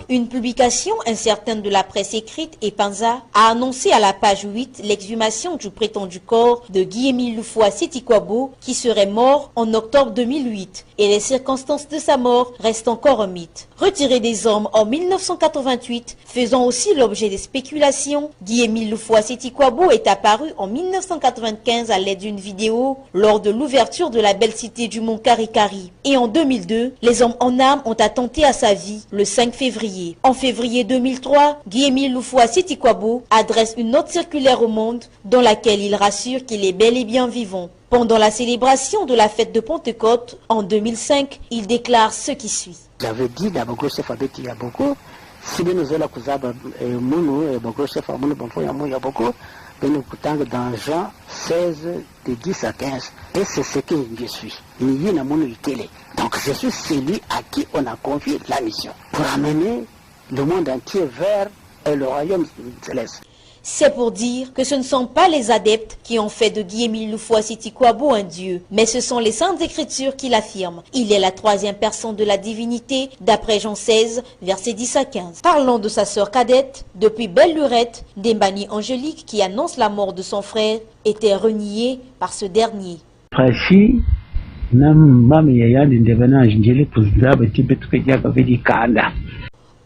Une publication incertaine de la presse écrite et Panza a annoncé à la page 8 l'exhumation du prétendu corps de Guy-Émile Loufoua Seti-Kouabo qui serait mort en octobre 2008 et les circonstances de sa mort restent encore un mythe. Retiré des hommes en 1988, faisant aussi l'objet des spéculations, Guy-Émile Loufoua Seti-Kouabo est apparu en 1995 à l'aide d'une vidéo lors de l'ouverture de la belle cité du Mont Karikari. Et en 2002, les hommes en armes ont attenté à sa vie le 5 février. En février 2003, Guy-Émile Loufoua Seti-Kouabo adresse une note circulaire au monde dans laquelle il rassure qu'il est bel et bien vivant. Pendant la célébration de la fête de Pentecôte en 2005, il déclare ce qui suit. J'avais dit d'abord chef Abeti Yaboko, si nous allons Kuzaba Mounou et Boko chef Amounou Bonfo Yamou Yaboko, nous coûtons dans Jean 16 de 10 à 15. Et c'est ce que je suis. Donc je suis celui à qui on a confié la mission pour amener le monde entier vers le royaume céleste. C'est pour dire que ce ne sont pas les adeptes qui ont fait de Guy-Émile Loufoua Seti-Kouabo un dieu, mais ce sont les saintes écritures qui l'affirment. Il est la troisième personne de la divinité, d'après Jean 16, versets 10 à 15. Parlons de sa sœur cadette, depuis belle lurette, Ndembani Angélique, qui annonce la mort de son frère, était reniée par ce dernier.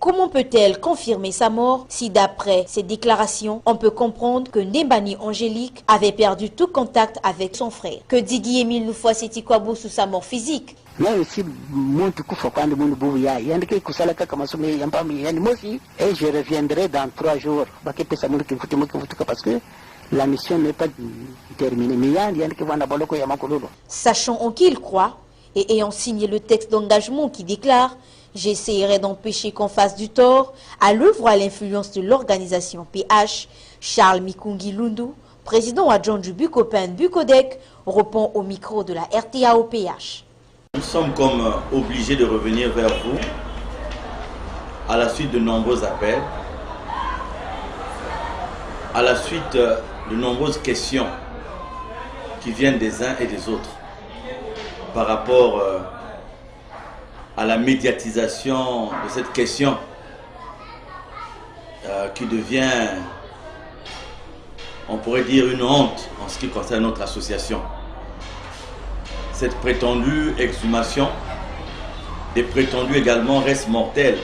Comment peut-elle confirmer sa mort si d'après ses déclarations, on peut comprendre que Ndembani Angélique avait perdu tout contact avec son frère? Que dit Guy-Émile Loufoua Seti-Kouabo sous sa mort physique? Et je reviendrai dans 3 jours. Parce que la mission n'est pas terminée. Sachant en qui il croit et ayant signé le texte d'engagement qui déclare « J'essaierai d'empêcher qu'on fasse du tort » à l'œuvre à l'influence de l'organisation PH, Charles Mikungi Lundu, président adjoint du Bukopen Bukodek, répond au micro de la RTA au PH. Nous sommes comme obligés de revenir vers vous à la suite de nombreux appels, à la suite de nombreuses questions qui viennent des uns et des autres par rapport à la médiatisation de cette question qui devient, on pourrait dire, une honte en ce qui concerne notre association. Cette prétendue exhumation, des prétendus également restes mortels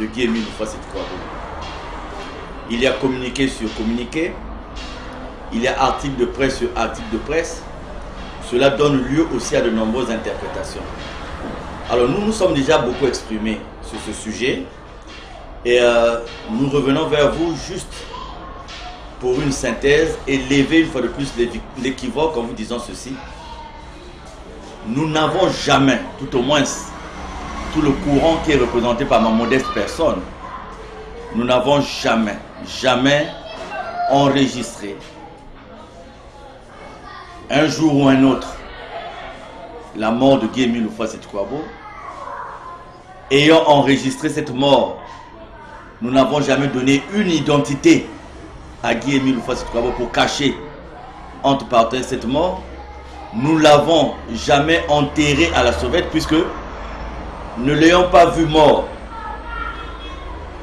de Guy-Émile Loufoua Seti-Kouabo. Il y a communiqué sur communiqué, il y a article de presse sur article de presse. Cela donne lieu aussi à de nombreuses interprétations. Alors nous nous sommes déjà beaucoup exprimés sur ce sujet et nous revenons vers vous juste pour une synthèse et lever une fois de plus l'équivoque en vous disant ceci. Nous n'avons jamais, tout au moins tout le courant qui est représenté par ma modeste personne, nous n'avons jamais enregistré un jour ou un autre la mort de Guy-Émile Loufoua Seti-Kouabo. Ayant enregistré cette mort, nous n'avons jamais donné une identité à Guy-Émile Loufoua Seti-Kouabo pour cacher entre parenthèses cette mort. Nous l'avons jamais enterré à la sauvette puisque ne l'ayant pas vu mort,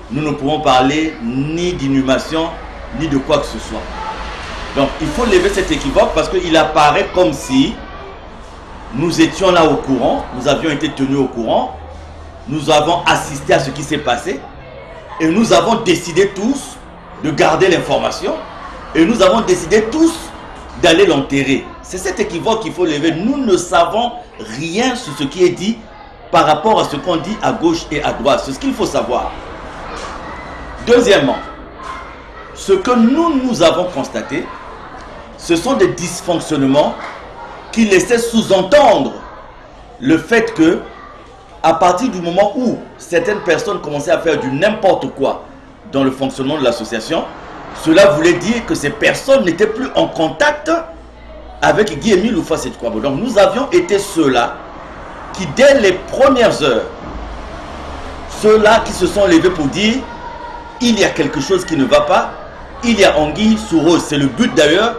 nous ne pouvons parler ni d'inhumation ni de quoi que ce soit. Donc il faut lever cet équivoque parce qu'il apparaît comme si nous étions là au courant, nous avions été tenus au courant, nous avons assisté à ce qui s'est passé et nous avons décidé tous de garder l'information et nous avons décidé tous d'aller l'enterrer. C'est cet équivoque qu'il faut lever. Nous ne savons rien sur ce qui est dit par rapport à ce qu'on dit à gauche et à droite. C'est ce qu'il faut savoir. Deuxièmement, ce que nous avons constaté, ce sont des dysfonctionnements qui laissaient sous-entendre le fait que, à partir du moment où certaines personnes commençaient à faire du n'importe quoi dans le fonctionnement de l'association, cela voulait dire que ces personnes n'étaient plus en contact avec Guy-Émile Loufoua Seti-Kouabo. Donc nous avions été ceux-là qui, dès les premières heures, ceux-là qui se sont levés pour dire il y a quelque chose qui ne va pas, il y a anguille sous roche. C'est le but d'ailleurs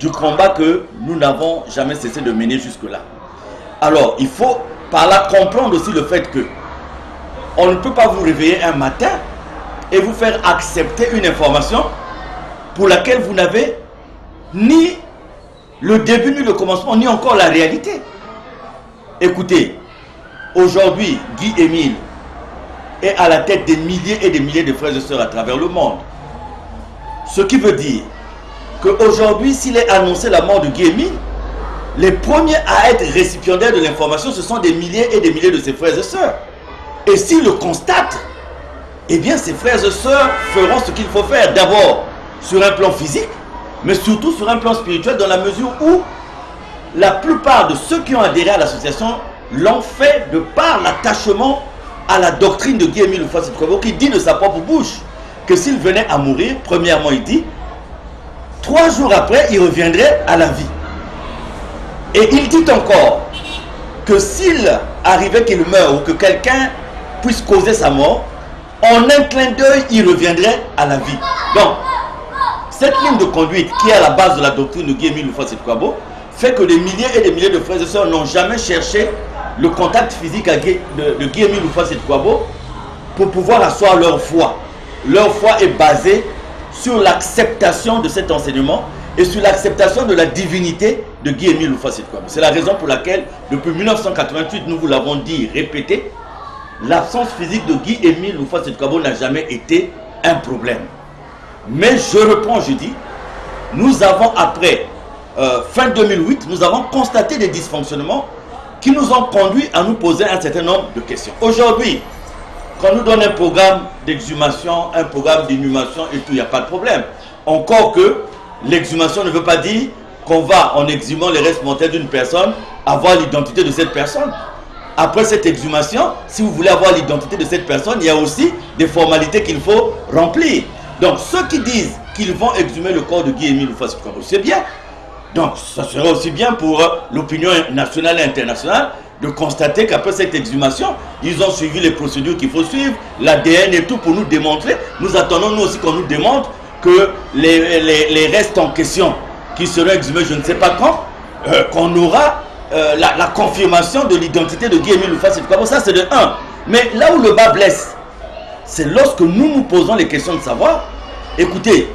du combat que nous n'avons jamais cessé de mener jusque-là. Alors, il faut par là comprendre aussi le fait que on ne peut pas vous réveiller un matin et vous faire accepter une information pour laquelle vous n'avez ni le début, ni le commencement, ni encore la réalité. Écoutez, aujourd'hui, Guy-Émile est à la tête des milliers et des milliers de frères et sœurs à travers le monde. Ce qui veut dire qu'aujourd'hui, s'il est annoncé la mort de Guy-Émile, les premiers à être récipiendaires de l'information, ce sont des milliers et des milliers de ses frères et sœurs. Et s'ils le constatent, eh bien ses frères et sœurs feront ce qu'il faut faire. D'abord sur un plan physique, mais surtout sur un plan spirituel, dans la mesure où la plupart de ceux qui ont adhéré à l'association l'ont fait de par l'attachement à la doctrine de Guy-Émile Loufa-Sitkwabo, qui dit de sa propre bouche que s'il venait à mourir, premièrement il dit, 3 jours après il reviendrait à la vie. Et il dit encore que s'il arrivait qu'il meure ou que quelqu'un puisse causer sa mort, en un clin d'œil, il reviendrait à la vie. Donc, cette ligne de conduite qui est à la base de la doctrine de Guy-Émile Loufa-Sitkwabo fait que des milliers et des milliers de frères et sœurs n'ont jamais cherché le contact physique de Guy-Émile Loufa-Sitkwabo pour pouvoir asseoir leur foi. Leur foi est basée sur l'acceptation de cet enseignement et sur l'acceptation de la divinité de Guy-Émile Loufa-Sitkwabo. C'est la raison pour laquelle, depuis 1988, nous vous l'avons dit, répété, l'absence physique de Guy-Émile Loufa-Sitkwabo n'a jamais été un problème. Mais je reprends, je dis, nous avons après, fin 2008, nous avons constaté des dysfonctionnements qui nous ont conduit à nous poser un certain nombre de questions. Aujourd'hui, quand on nous donne un programme d'exhumation, un programme d'inhumation et tout, il n'y a pas de problème. Encore que l'exhumation ne veut pas dire qu'on va, en exhumant les restes mortels d'une personne, avoir l'identité de cette personne. Après cette exhumation, si vous voulez avoir l'identité de cette personne, il y a aussi des formalités qu'il faut remplir. Donc ceux qui disent qu'ils vont exhumer le corps de Guy-Émile Loufa-Sitkwabo, c'est bien. Donc ça serait aussi bien pour l'opinion nationale et internationale de constater qu'après cette exhumation, ils ont suivi les procédures qu'il faut suivre, l'ADN et tout pour nous démontrer. Nous attendons nous aussi qu'on nous démontre que les restes en question qui seront exhumés, je ne sais pas quand, qu'on aura la confirmation de l'identité de Guy-Émile Loufa-Sitkwabo. Ça c'est de 1. Mais là où le bas blesse, c'est lorsque nous nous posons les questions de savoir, écoutez,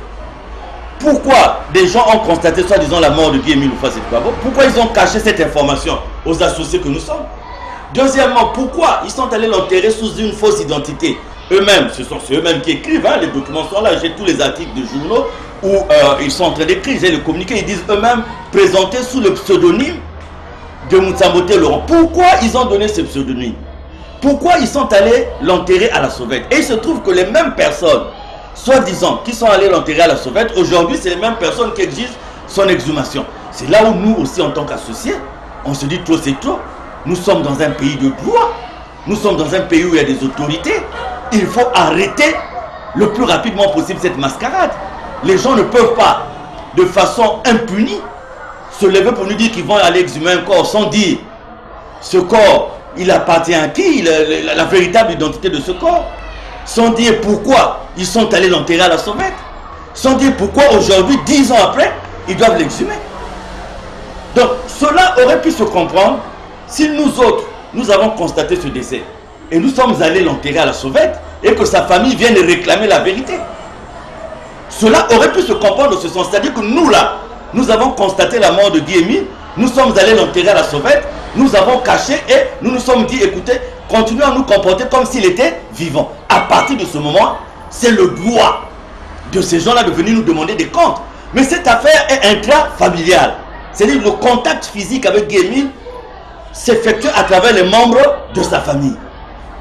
pourquoi des gens ont constaté soi-disant la mort de Guy-Émile Loufa-Sitkwabo? Pourquoi ils ont caché cette information aux associés que nous sommes? Deuxièmement, pourquoi ils sont allés l'enterrer sous une fausse identité? Eux-mêmes, ce sont eux-mêmes qui écrivent, hein, les documents sont là, j'ai tous les articles de journaux où ils sont en train d'écrire, j'ai le communiqué, ils disent eux-mêmes présenter sous le pseudonyme de Moutsambote Laurent. Pourquoi ils ont donné ce pseudonyme? Pourquoi ils sont allés l'enterrer à la sauvette? Et il se trouve que les mêmes personnes, soi-disant, qui sont allés l'enterrer à la sauvette, aujourd'hui, c'est les mêmes personnes qui exigent son exhumation. C'est là où nous aussi, en tant qu'associés, on se dit trop c'est trop. Nous sommes dans un pays de droit. Nous sommes dans un pays où il y a des autorités. Il faut arrêter le plus rapidement possible cette mascarade. Les gens ne peuvent pas, de façon impunie, se lever pour nous dire qu'ils vont aller exhumer un corps sans dire ce corps, il appartient à qui, la véritable identité de ce corps, sans dire pourquoi ils sont allés l'enterrer à la sauvette, sans dire pourquoi aujourd'hui, 10 ans après, ils doivent l'exhumer. Donc cela aurait pu se comprendre si nous autres, nous avons constaté ce décès et nous sommes allés l'enterrer à la sauvette et que sa famille vienne réclamer la vérité. Cela aurait pu se comprendre dans ce sens, c'est-à-dire que nous là, nous avons constaté la mort de Guy-Émile, nous sommes allés l'enterrer à la sauvette, nous avons caché et nous nous sommes dit, écoutez, continuons à nous comporter comme s'il était vivant. À partir de ce moment, c'est le droit de ces gens-là de venir nous demander des comptes. Mais cette affaire est intrafamiliale. C'est-à-dire le contact physique avec Guy-Émile s'effectue à travers les membres de sa famille.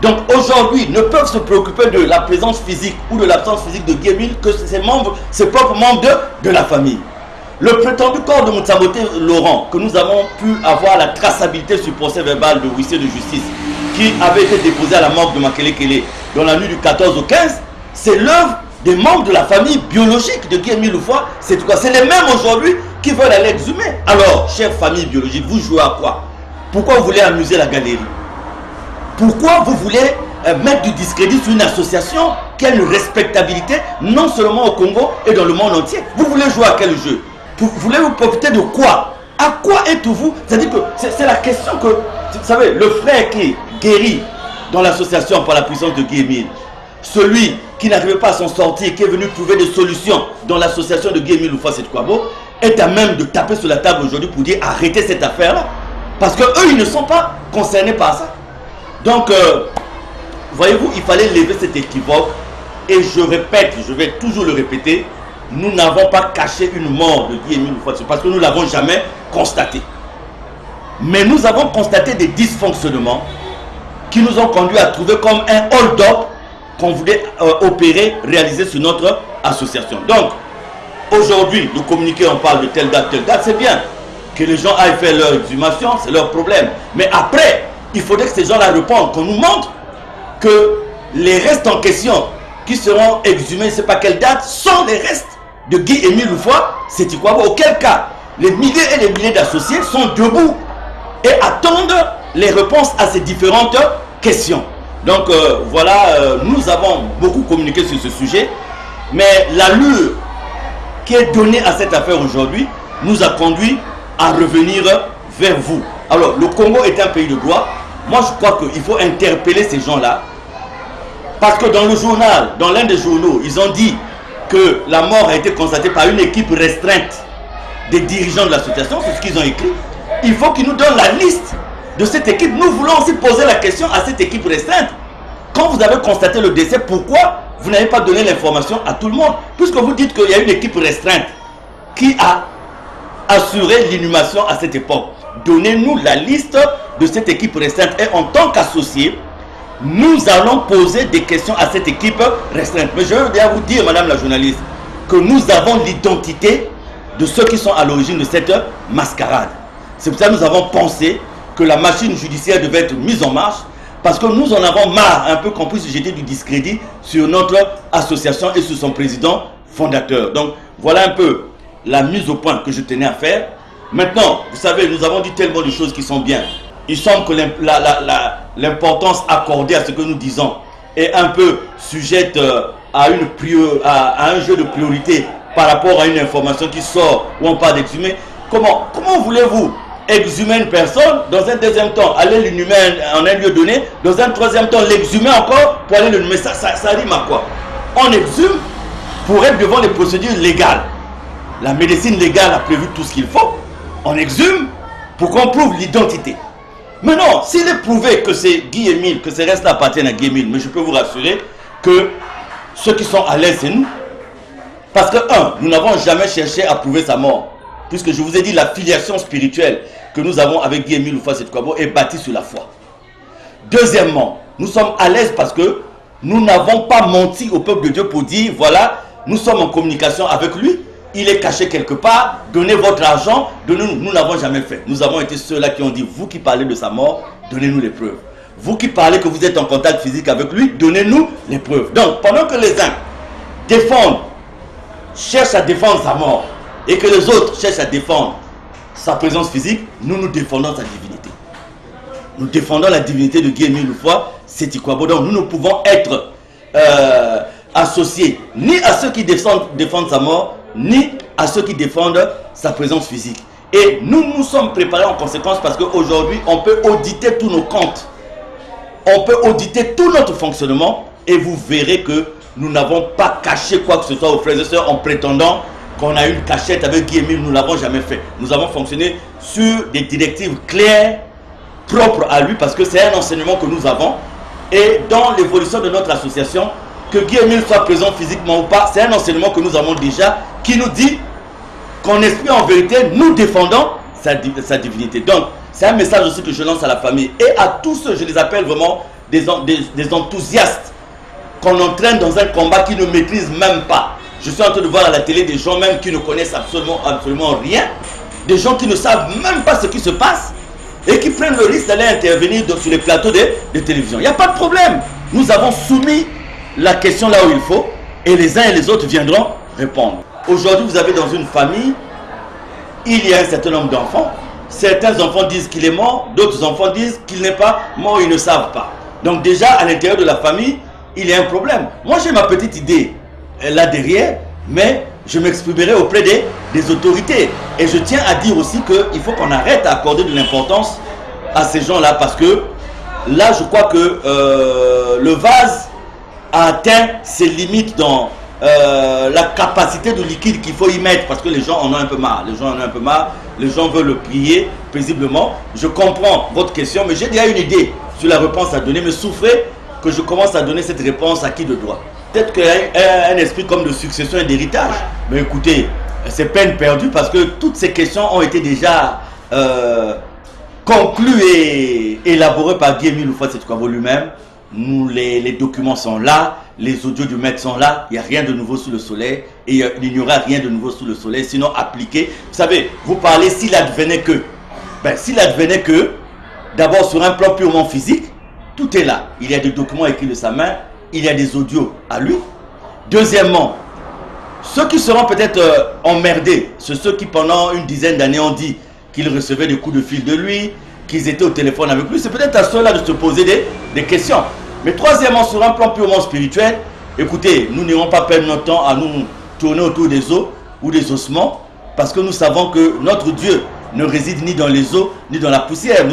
Donc aujourd'hui, ne peuvent se préoccuper de la présence physique ou de l'absence physique de Guy-Émile que ses propres membres de la famille. Le prétendu corps de Moutsambote Laurent, que nous avons pu avoir la traçabilité sur procès verbal de huissier de justice, qui avait été déposé à la morgue de Makelekele dans la nuit du 14 au 15, c'est l'œuvre des membres de la famille biologique de Guy-Émile Loufa-Sitkwabo. C'est les mêmes aujourd'hui qui veulent aller exhumer. Alors, chère famille biologique, vous jouez à quoi? Pourquoi vous voulez amuser la galerie? Pourquoi vous voulez mettre du discrédit sur une association qui a une respectabilité non seulement au Congo et dans le monde entier? Vous voulez jouer à quel jeu? Voulez-vous profiter de quoi? À quoi êtes-vous? C'est-à-dire que c'est la question que, vous savez, le frère qui guérit dans l'association par la puissance de Guy Émile, celui qui n'arrivait pas à s'en sortir, qui est venu trouver des solutions dans l'association de Guy Émile Loufa-Sétikwabo, est à même de taper sur la table aujourd'hui pour dire arrêtez cette affaire-là. Parce qu'eux, ils ne sont pas concernés par ça. Donc, voyez-vous, il fallait lever cet équivoque. Et je répète, je vais toujours le répéter, nous n'avons pas caché une mort de Guy Émile Loufa-Sétikwabo parce que nous ne l'avons jamais constaté. Mais nous avons constaté des dysfonctionnements qui nous ont conduit à trouver comme un hold-up qu'on voulait opérer, réaliser sur notre association. Donc, aujourd'hui, le communiqué, on parle de telle date, c'est bien. Que les gens aillent faire leur exhumation, c'est leur problème. Mais après, il faudrait que ces gens-là répondent, qu'on nous montre que les restes en question qui seront exhumés, je ne sais pas quelle date, sont les restes de Guy Émile Loufa-Sétikwabo. Auquel cas, les milliers et les milliers d'associés sont debout et attendent les réponses à ces différentes questions. Donc voilà, nous avons beaucoup communiqué sur ce sujet, mais l'allure qui est donnée à cette affaire aujourd'hui nous a conduit à revenir vers vous. Alors, le Congo est un pays de droit. Moi, je crois qu'il faut interpeller ces gens-là. Parce que dans le journal, dans l'un des journaux, ils ont dit que la mort a été constatée par une équipe restreinte des dirigeants de l'association. C'est ce qu'ils ont écrit. Il faut qu'ils nous donnent la liste de cette équipe. Nous voulons aussi poser la question à cette équipe restreinte. Quand vous avez constaté le décès, pourquoi vous n'avez pas donné l'information à tout le monde? Puisque vous dites qu'il y a une équipe restreinte qui a assuré l'inhumation à cette époque. Donnez-nous la liste de cette équipe restreinte. Et en tant qu'associés, nous allons poser des questions à cette équipe restreinte. Mais je veux bien vous dire, madame la journaliste, que nous avons l'identité de ceux qui sont à l'origine de cette mascarade. C'est pour ça que nous avons pensé que la machine judiciaire devait être mise en marche, parce que nous en avons marre un peu qu'on puisse jeter du discrédit sur notre association et sur son président fondateur. Donc voilà un peu la mise au point que je tenais à faire. Maintenant, vous savez, nous avons dit tellement de choses qui sont bien. Il semble que l'importance accordée à ce que nous disons est un peu sujette à un jeu de priorité par rapport à une information qui sort où on parle d'exhumer. Comment voulez-vous exhumer une personne, dans un deuxième temps aller l'inhumer en un lieu donné, dans un troisième temps l'exhumer encore pour aller l'inhumer? Ça rime à quoi? On exhume pour être devant les procédures légales. La médecine légale a prévu tout ce qu'il faut. On exhume pour qu'on prouve l'identité. Mais non, s'il est prouvé que c'est Guy Émile, que ces restes appartiennent à Guy Émile, mais je peux vous rassurer que ceux qui sont à l'aise, c'est nous. Parce que, nous n'avons jamais cherché à prouver sa mort. Puisque je vous ai dit, la filiation spirituelle que nous avons avec Guy Émile Loufa-Sétikwabo est bâtie sur la foi. Deuxièmement, nous sommes à l'aise parce que nous n'avons pas menti au peuple de Dieu pour dire, voilà, nous sommes en communication avec lui, il est caché quelque part, donnez votre argent, donnez-nous. Nous n'avons jamais fait. Nous avons été ceux-là qui ont dit, vous qui parlez de sa mort, donnez-nous les preuves. Vous qui parlez que vous êtes en contact physique avec lui, donnez-nous les preuves. Donc, pendant que les uns défendent, cherchent à défendre sa mort, et que les autres cherchent à défendre sa présence physique, nous défendons sa divinité. Nous défendons la divinité de Guy Émile Loufa-Sétikwabo. Donc, nous ne pouvons être associés ni à ceux qui défendent sa mort, ni à ceux qui défendent sa présence physique. Et nous nous sommes préparés en conséquence parce qu'aujourd'hui, on peut auditer tous nos comptes. On peut auditer tout notre fonctionnement et vous verrez que nous n'avons pas caché quoi que ce soit aux frères et sœurs en prétendant qu'on a une cachette avec Guy Émile. Nous ne l'avons jamais fait. Nous avons fonctionné sur des directives claires, propres à lui, parce que c'est un enseignement que nous avons. Et dans l'évolution de notre association, que Guy Émile soit présent physiquement ou pas, c'est un enseignement que nous avons déjà, qui nous dit qu'en esprit, en vérité, nous défendons sa divinité. Donc, c'est un message aussi que je lance à la famille. Et à tous ceux, je les appelle vraiment des enthousiastes, qu'on entraîne dans un combat qu'ils ne maîtrisent même pas. Je suis en train de voir à la télé des gens même qui ne connaissent absolument rien, des gens qui ne savent même pas ce qui se passe et qui prennent le risque d'aller intervenir sur les plateaux de télévision. Il n'y a pas de problème. Nous avons soumis la question là où il faut et les uns et les autres viendront répondre. Aujourd'hui, vous avez dans une famille, il y a un certain nombre d'enfants. Certains enfants disent qu'il est mort, d'autres enfants disent qu'il n'est pas mort, ils ne savent pas. Donc déjà, à l'intérieur de la famille, il y a un problème. Moi, j'ai ma petite idée là derrière, mais je m'exprimerai auprès des des autorités. Et je tiens à dire aussi qu'il faut qu'on arrête à accorder de l'importance à ces gens-là, parce que là, je crois que le vase a atteint ses limites dans la capacité de liquide qu'il faut y mettre, parce que les gens en ont un peu marre. Les gens veulent le plier paisiblement. Je comprends votre question, mais j'ai déjà une idée sur la réponse à donner. Mais souffrez que je commence à donner cette réponse à qui de droit. Peut-être qu'il y a un esprit comme de succession et d'héritage. Mais écoutez, c'est peine perdue, parce que toutes ces questions ont été déjà conclues et élaborées par Guy-Émile Houphouët-Séthioukwabo lui-même. Les documents sont là, les audios du maître sont là, il n'y a rien de nouveau sous le soleil, et il n'y aura rien de nouveau sous le soleil, sinon appliqué. Vous savez, vous parlez s'il advenait que. Ben, s'il advenait que, d'abord sur un plan purement physique, tout est là. Il y a des documents écrits de sa main, il y a des audios à lui. Deuxièmement, ceux qui seront peut-être emmerdés, c'est ceux qui pendant une dizaine d'années ont dit qu'ils recevaient des coups de fil de lui, qu'ils étaient au téléphone avec lui. C'est peut-être à ceux-là de se poser des questions. Mais troisièmement, sur un plan purement spirituel, écoutez, nous n'irons pas perdre notre temps à nous tourner autour des os ou des ossements, parce que nous savons que notre Dieu ne réside ni dans les eaux ni dans la poussière.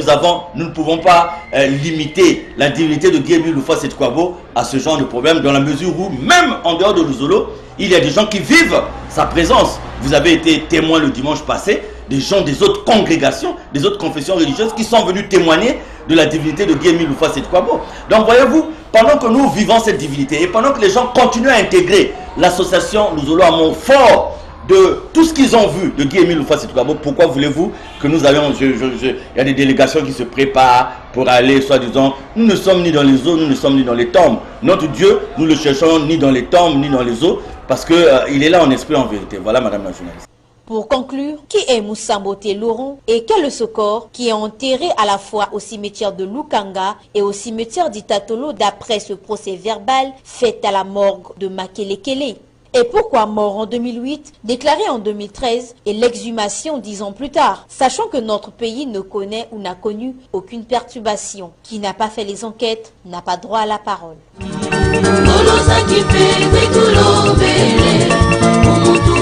Nous ne pouvons pas limiter la divinité de Guy-Émile Houphouët-Séthioukwabo à ce genre de problème, dans la mesure où même en dehors de Luzolo, il y a des gens qui vivent sa présence. Vous avez été témoin le dimanche passé, des gens des autres congrégations, des autres confessions religieuses qui sont venus témoigner de la divinité de Guy-Émile Houphouët-Séthioukwabo. Donc voyez-vous, pendant que nous vivons cette divinité et pendant que les gens continuent à intégrer l'association Luzolo à Montfort de tout ce qu'ils ont vu de Guy-Émile Houphouët-Séthioukwabo, pourquoi voulez-vous que nous avions... Il y a des délégations qui se préparent pour aller, soi-disant, nous ne sommes ni dans les eaux, nous ne sommes ni dans les tombes. Notre Dieu, nous le cherchons ni dans les tombes, ni dans les eaux, parce qu'il est là en esprit, en vérité. Voilà, madame la journaliste. Pour conclure, qui est Moussa Mbote Laurent et quel est ce corps qui est enterré à la fois au cimetière de Lukanga et au cimetière d'Itatolo d'après ce procès verbal fait à la morgue de Makelekele? Et pourquoi mort en 2008, déclaré en 2013 et l'exhumation 10 ans plus tard, sachant que notre pays ne connaît ou n'a connu aucune perturbation? Qui n'a pas fait les enquêtes n'a pas droit à la parole.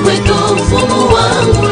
Wetu mfumo wangu